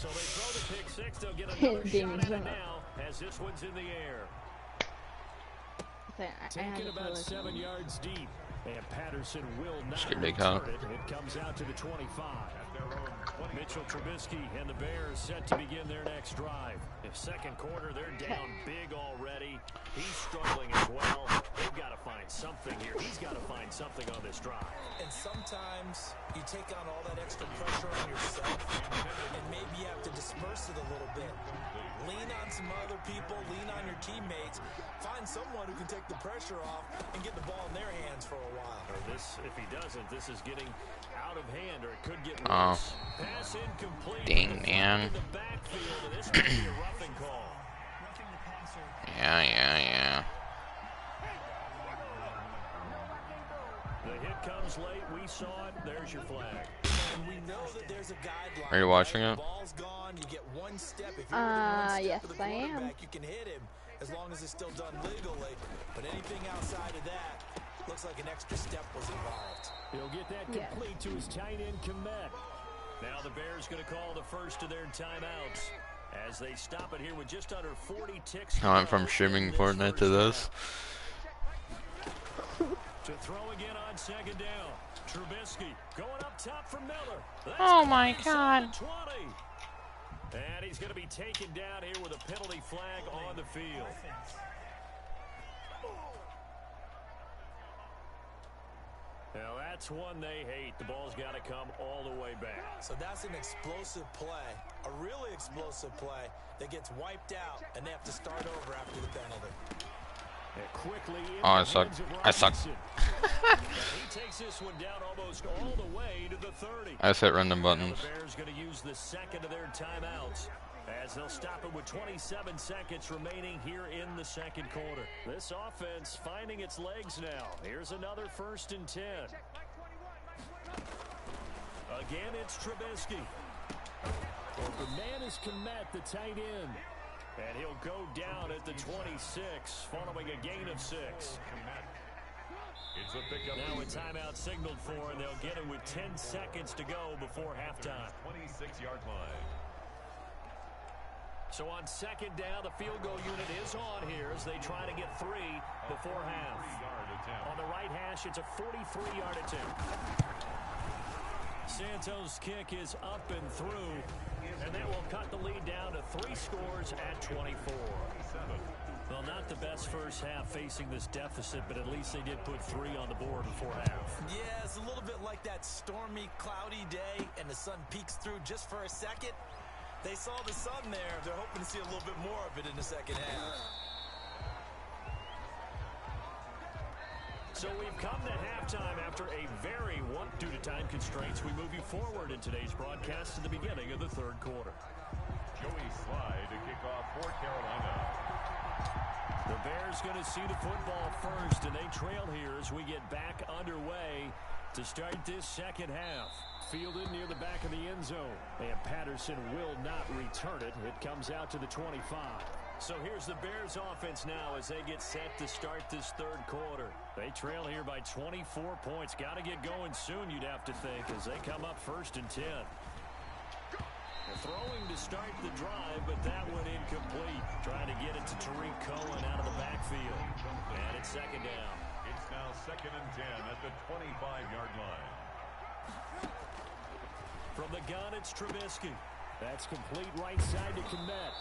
So they throw the pick six. They'll get another shot at it now as this one's in the air. Taken about 7 yards deep. And Patterson will not return it. It comes out to the 25. Mitchell Trubisky and the Bears set to begin their next drive. In second quarter, they're down big already. He's struggling as well. They've got to find something here. He's got to find something on this drive. And sometimes you take on all that extra pressure on yourself, and maybe you have to disperse it a little bit. Lean on some other people, lean on your teammates. Find someone who can take the pressure off and get the ball in their hands for a while. Or this, if he doesn't, this is getting out of hand, or it could get worse. Pass incomplete. Dang, man. In the backfield, and this might be a roughing call. Yeah. The hit comes late. We saw it. There's your flag. And we know that there's a guideline. Are you watching it? The ball's gone. You get one step. If you're one step yes, to the I am. quarterback, you can hit him as long as it's still done legally. But anything outside of that looks like an extra step was involved. He'll get that complete to his tight end, Komet. Now the Bears going to call the first of their timeouts as they stop it here with just under 40 ticks. I went from streaming Fortnite to this. To throw again on second down. Trubisky going up top for Miller. That's Oh my God. 20. And he's going to be taken down here with a penalty flag on the field. Now that's one they hate. The ball's got to come all the way back. So that's an explosive play, a really explosive play that gets wiped out, and they have to start over after the penalty. Quickly Oh, I suck. I suck. He takes this one down almost all the way to the 30. I just hit random buttons. The Bears going to use the second of their timeouts as they'll stop it with 27 seconds remaining here in the second quarter. This offense finding its legs now. Here's another 1st and 10. Again, it's Trubisky. The man is Komet, the tight end. And he'll go down at the 26 following a gain of 6. Now a timeout signaled for, and they'll get it with 10 seconds to go before halftime. 26-yard line. So on second down, the field goal unit is on here as they try to get 3 before half. On the right hash, it's a 43-yard attempt. Santos' kick is up and through, and that will cut the lead down to 3 scores at 24. Well, not the best first half facing this deficit, but at least they did put 3 on the board before half. Yeah, it's a little bit like that stormy, cloudy day, and the sun peeks through just for a second. They saw the sun there. They're hoping to see a little bit more of it in the second half. So we've come to halftime after a very due to time constraints. We move you forward in today's broadcast to the beginning of the third quarter. Joey Slye to kick off for Carolina. The Bears going to see the football first, and they trail here as we get back underway to start this second half. Fielded near the back of the end zone, and Patterson will not return it. It comes out to the 25. So here's the Bears offense now as they get set to start this third quarter. They trail here by 24 points. Got to get going soon, you'd have to think, as they come up 1st and 10. They're throwing to start the drive, but that one incomplete. Trying to get it to Tariq Cohen out of the backfield. And it's second down. It's now 2nd and 10 at the 25-yard line. From the gun, it's Trubisky. That's complete right side to Komet.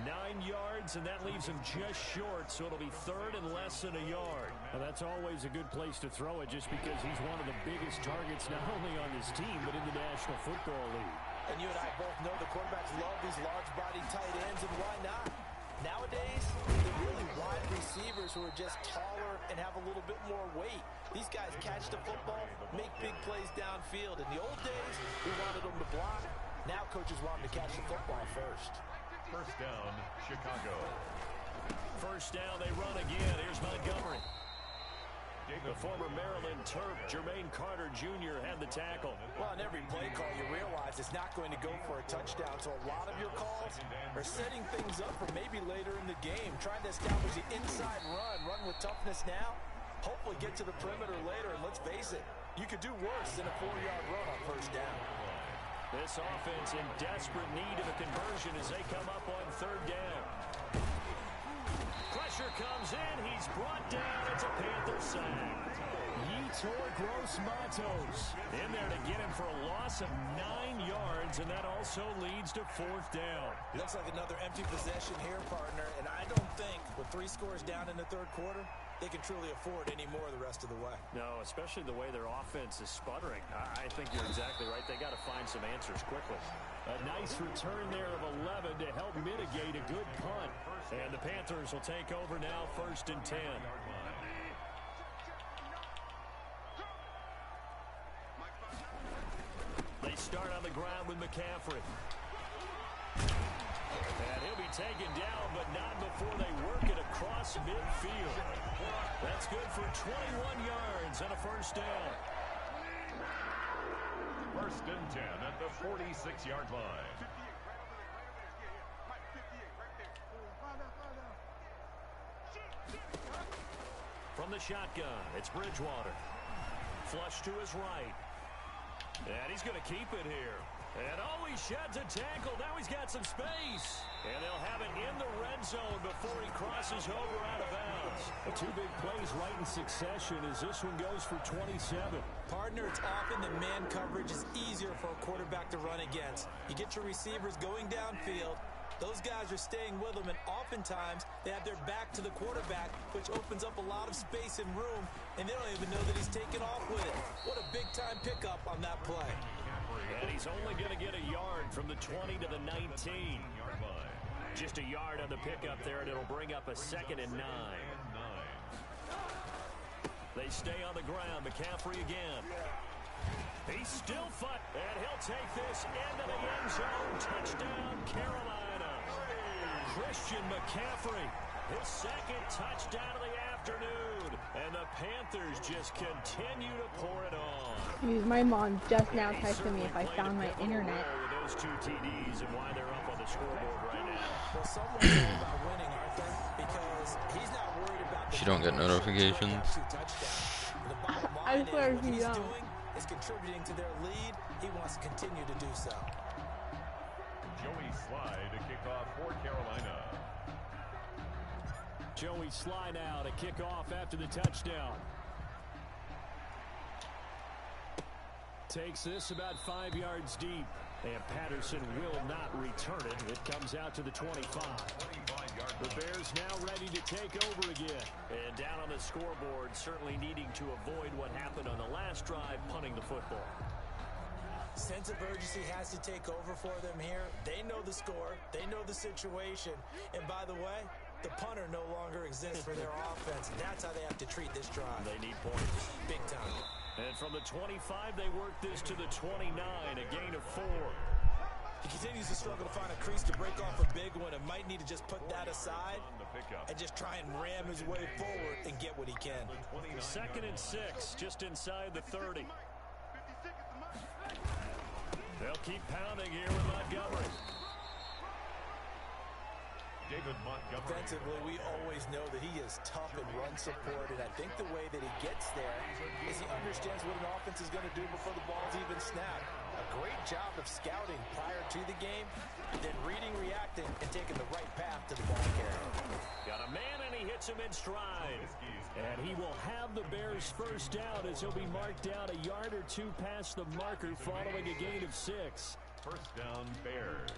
9 yards, and that leaves him just short, so it'll be 3rd and less than a yard. Well, that's always a good place to throw it just because he's one of the biggest targets not only on this team but in the National Football League. And you and I both know the quarterbacks love these large-bodied tight ends, and why not? Nowadays, they're really wide receivers who are just taller and have a little bit more weight. These guys catch the football, make big plays downfield. In the old days, we wanted them to block. Now coaches want them to catch the football first. First down, Chicago. First down, they run again. Here's Montgomery. The former Maryland Terp, Jermaine Carter Jr. had the tackle. Well, in every play call, you realize it's not going to go for a touchdown. So a lot of your calls are setting things up for maybe later in the game. Trying to establish the inside run with toughness now. Hopefully get to the perimeter later. And let's face it, you could do worse than a 4-yard run on first down. This offense in desperate need of a conversion as they come up on third down. Pressure comes in. He's brought down. It's a Panther sack. Yetur Gross-Matos in there to get him for a loss of 9 yards, and that also leads to fourth down. Looks like another empty possession here, partner, and I don't think with 3 scores down in the third quarter, they can truly afford any more the rest of the way. No, especially the way their offense is sputtering. I think you're exactly right. They got to find some answers quickly. A nice return there of 11 to help mitigate a good punt. And the Panthers will take over now, 1st and 10. They start on the ground with McCaffrey. And he'll be taken down, but not before they work it across midfield. That's good for 21 yards and a first down. 1st and 10 at the 46-yard line. From the shotgun, it's Bridgewater. Flush to his right. And he's going to keep it here. And oh, he sheds a tackle. Now he's got some space. And they'll have it in the red zone before he crosses over out of bounds. 2 big plays right in succession as this one goes for 27. Partner, it's often that man coverage is easier for a quarterback to run against. You get your receivers going downfield. Those guys are staying with them, and oftentimes they have their back to the quarterback, which opens up a lot of space and room, and they don't even know that he's taken off with it. What a big-time pickup on that play. And he's only going to get a yard from the 20 to the 19. Just a yard on the pickup there, and it'll bring up a 2nd and 9. They stay on the ground. McCaffrey again. He's still and he'll take this into the end zone. Touchdown, Carolina. Christian McCaffrey, his 2nd touchdown of the afternoon. And the Panthers just continue to pour it on. My mom just now texted me if I found my internet. Those 2 TDs and why they're up on the scoreboard right now. Well, someone's all about winning, Arthur, because he's not worried about She don't get notifications. I swear he he's don't. doing is contributing to their lead. He wants to continue to do so. Joey Slye to kick off for Carolina. Joey Slye now to kick off after the touchdown. Takes this about 5 yards deep. And Patterson will not return it. It comes out to the 25. The Bears now ready to take over again. And down on the scoreboard, certainly needing to avoid what happened on the last drive, punting the football. Sense of urgency has to take over for them here. They know the score. They know the situation. And by the way, the punter no longer exists for their offense. That's how they have to treat this drive. They need points. Big time. And from the 25, they work this to the 29, a gain of 4. He continues to struggle to find a crease to break off a big one and might need to just put that aside and just try and ram his way forward and get what he can. 2nd and 6, just inside the 30. They'll keep pounding here with Montgomery. David Montgomery. Defensively, we always know that he is tough in run support, and I think the way that he gets there is he understands what an offense is going to do before the ball's even snapped. A great job of scouting prior to the game, then reading, reacting, and taking the right path to the ball carrier. Got a man, and he hits him in stride. And he will have the Bears first down as he'll be marked down a yard or 2 past the marker following a gain of 6. First down, Bears.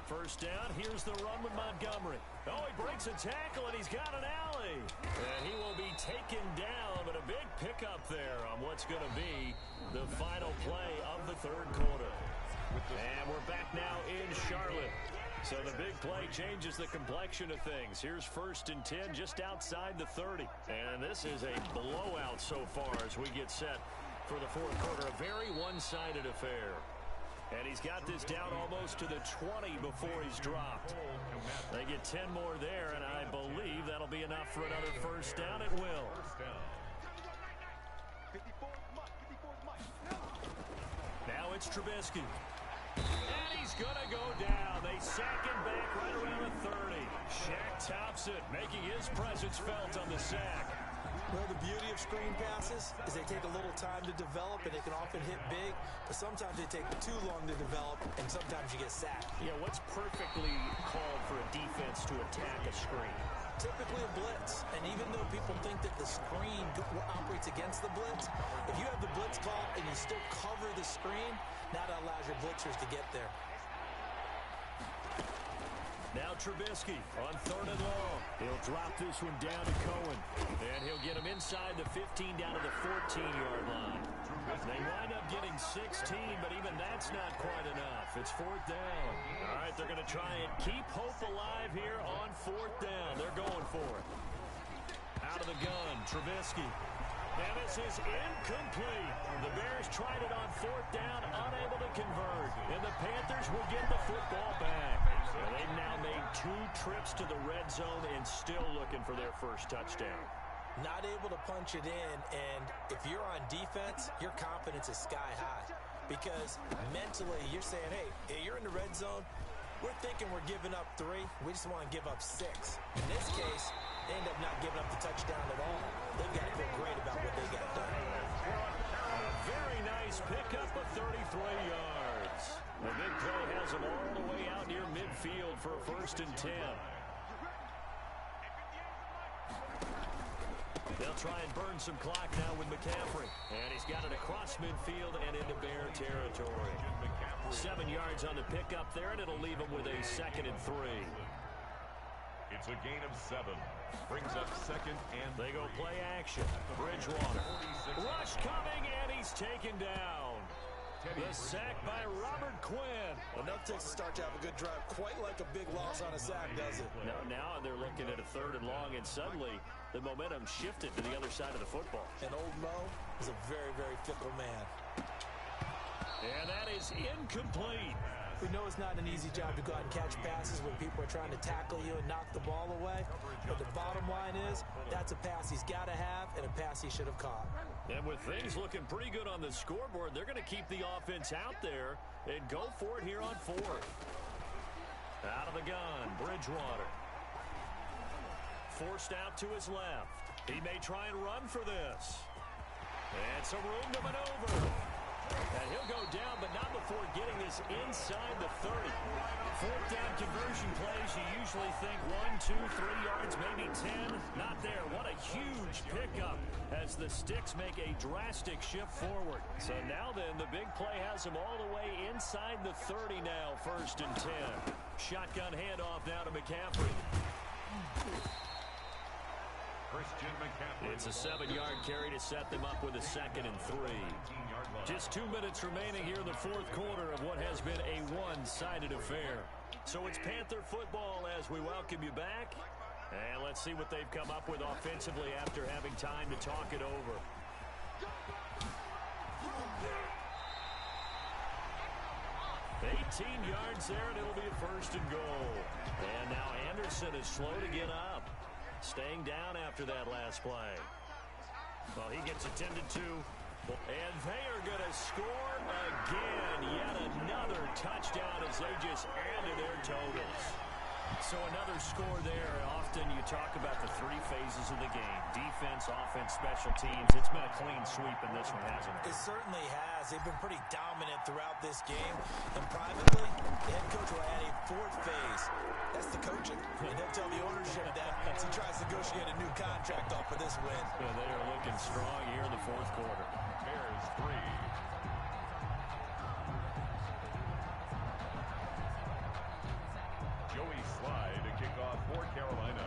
First down, here's the run with Montgomery. Oh, he breaks a tackle, and he's got an alley. And he will be taken down, but a big pickup there on what's going to be the final play of the third quarter. And we're back now in Charlotte. So the big play changes the complexion of things. Here's 1st and 10 just outside the 30. And this is a blowout so far as we get set for the fourth quarter. A very one-sided affair. And he's got this down almost to the 20 before he's dropped. They get 10 more there, and I believe that'll be enough for another first down. It will. Now it's Trubisky. And he's going to go down. They sack him back right around the 30. Shaq tops it, making his presence felt on the sack. Well, the beauty of screen passes is they take a little time to develop, and they can often hit big, but sometimes they take too long to develop, and sometimes you get sacked. Yeah, what's perfectly called for a defense to attack a screen? Typically a blitz, and even though people think that the screen operates against the blitz, if you have the blitz called and you still cover the screen, now that allows your blitzers to get there. Now Trubisky on 3rd and long. He'll drop this one down to Cohen. And he'll get him inside the 15 down to the 14-yard line. They wind up getting 16, but even that's not quite enough. It's 4th down. All right, they're going to try and keep hope alive here on 4th down. They're going for it. Out of the gun, Trubisky. And this is incomplete. The Bears tried it on 4th down, unable to convert. And the Panthers will get the football back. And they've now made 2 trips to the red zone and still looking for their first touchdown. Not able to punch it in, and if you're on defense, your confidence is sky high. Because mentally, you're saying, hey, you're in the red zone. We're thinking we're giving up 3. We just want to give up 6. In this case, they end up not giving up the touchdown at all. They've got to feel great about what they got done. A very nice pickup of 33 yards. The big play has them all the way out near midfield for a 1st and 10. They'll try and burn some clock now with McCaffrey. And he's got it across midfield and into Bear territory. 7 yards on the pickup there, and it'll leave him with a 2nd and 3. It's a gain of 7. Brings up 2nd and they go play action. Bridgewater. Rush coming, and he's taken down. The sack by Robert Quinn. Enough takes to start to have a good drive. Quite like a big loss on a sack, does it? Now they're looking at a 3rd and long, and suddenly the momentum shifted to the other side of the football. And old Mo is a very, very fickle man. And that is incomplete. We know it's not an easy job to go out and catch passes when people are trying to tackle you and knock the ball away. But the bottom line is, that's a pass he's got to have and a pass he should have caught. And with things looking pretty good on the scoreboard, they're going to keep the offense out there and go for it here on 4th. Out of the gun, Bridgewater. Forced out to his left. He may try and run for this. And some room to maneuver. And he'll go down, but not before getting this inside the 30. 4th down conversion plays, you usually think 1, 2, 3 yards, maybe 10. Not there. What a huge pickup as the Sticks make a drastic shift forward. So now then, the big play has them all the way inside the 30 now, 1st and 10. Shotgun handoff now to McCaffrey. It's a 7-yard carry to set them up with a 2nd and 3. Just 2 minutes remaining here in the 4th quarter of what has been a one-sided affair. So it's Panther football as we welcome you back. And let's see what they've come up with offensively after having time to talk it over. $18 yards there, and it'll be a 1st and goal. And now Anderson is slow to get up. Staying down after that last play. Well, he gets attended to. And they are going to score again. Yet another touchdown as they just add to their totals. So another score there. Often you talk about the 3 phases of the game. Defense, offense, special teams. It's been a clean sweep in this one, hasn't it? It certainly has. They've been pretty dominant throughout this game. And privately, the head coach will add a 4th phase. That's the coaching. And he'll tell the ownership that as he tries to negotiate a new contract off for this win. Yeah, they are looking strong here in the 4th quarter. Bears 3. Joey Slye to kick off for Carolina.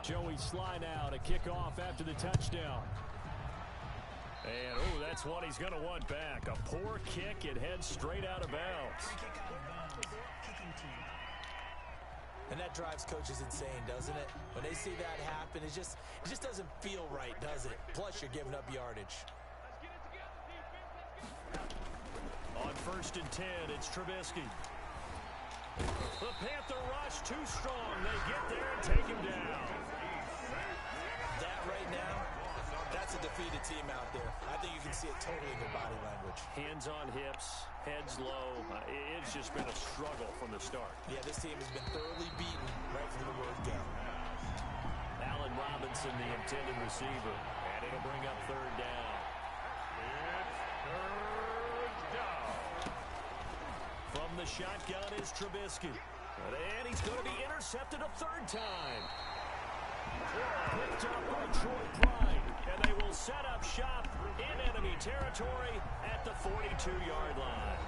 Joey Slye now to kick off after the touchdown. And, oh, that's one he's going to want back. A poor kick. It heads straight out of bounds. And that drives coaches insane, doesn't it? When they see that happen, it just doesn't feel right, does it? Plus, you're giving up yardage. On 1st and 10, it's Trubisky. The Panther rush too strong. They get there and take him down. That right now, that's a undefeated team out there. I think you can see it totally in their body language. Hands on hips, heads low. It's just been a struggle from the start. Yeah, this team has been thoroughly beaten right from the word go. Allen Robinson, the intended receiver. And it'll bring up third down. It's third down. From the shotgun is Trubisky. And he's going to be intercepted a third time. Picked up by Troy Pride. And they will set up shop in enemy territory at the 42-yard line.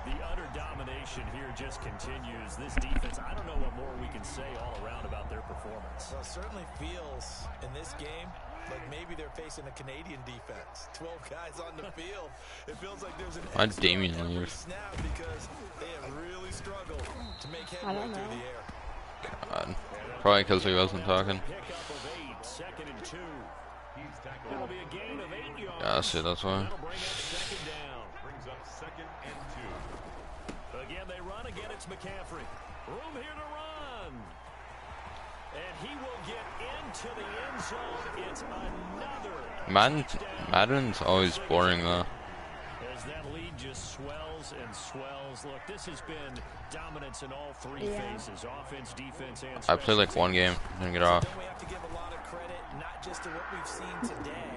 The utter domination here just continues. This defense, I don't know what more we can say all around about their performance. Well, it certainly feels in this game like maybe they're facing a Canadian defense. 12 guys on the field. It feels like there's an Why extra Damian on every leave? snap because they have really struggled to make headway through the air. God. Probably because he wasn't talking. Pickup of 8, second and 2. He's tackled. It'll be a gain of 8 yards. Yeah, see, that's why. That'll bring up second down. Brings up second and 2. Again, they run. Again, it's McCaffrey. Room here to run. And he will get into the end zone. It's another Madden's always boring though. as that lead just swells and swells. Look, this has been dominance in all three phases. Offense, defense, and I played like one game and get off. Then we have to give a lot of credit, not just to what we've seen today,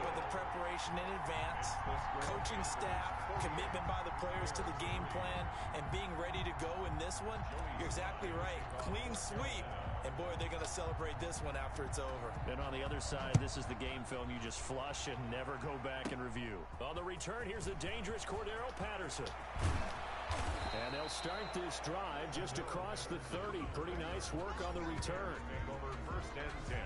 but the preparation in advance, coaching staff, commitment by the players to the game plan, and being ready to go in this one. You're exactly right. Clean sweep. And boy, they're going to celebrate this one after it's over. And on the other side, this is the game film you just flush and never go back and review. On the return, here's the dangerous Cordero Patterson. And they'll start this drive just across the 30. Pretty nice work on the return. Over first and 10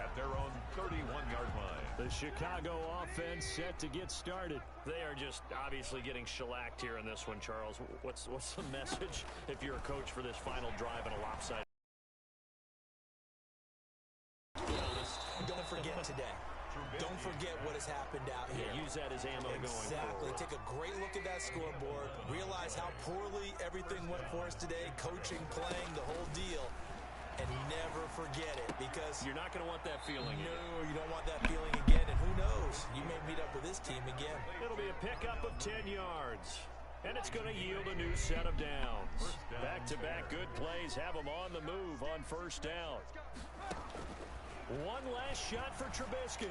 at their own 31-yard line. The Chicago offense set to get started. They are just obviously getting shellacked here in this one, Charles. What's the message if you're a coach for this final drive in a lopsided? Don't forget today. Don't forget what has happened out here. Yeah, use that as ammo going Exactly. forward. Take a great look at that scoreboard. Realize how poorly everything went for us today. Coaching, playing, the whole deal. And never forget it, because You're not going to want that feeling. no, you don't want that feeling again. And who knows? You may meet up with this team again. It'll be a pickup of 10 yards. And it's going to yield a new set of downs. Back-to-back good plays have them on the move on first down. One last shot for Trubisky.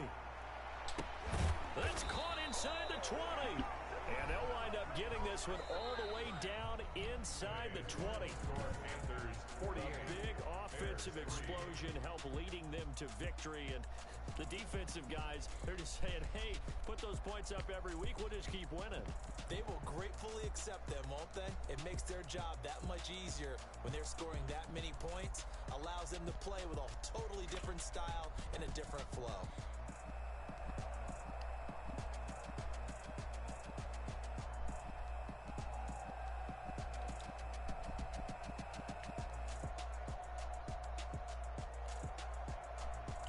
That's caught inside the 20. And they'll wind up getting this one all the way down inside the 20. Panthers 48. Big offensive explosion help leading them to victory. And the defensive guys, they're just saying, hey, put those points up every week. We'll just keep winning. They will gratefully accept them, won't they? It makes their job that much easier when they're scoring that many points. Allows them to play with a totally different style and a different flow.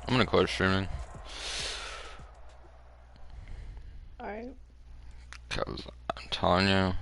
I'm gonna quit streaming. Alright. Cause I'm telling you,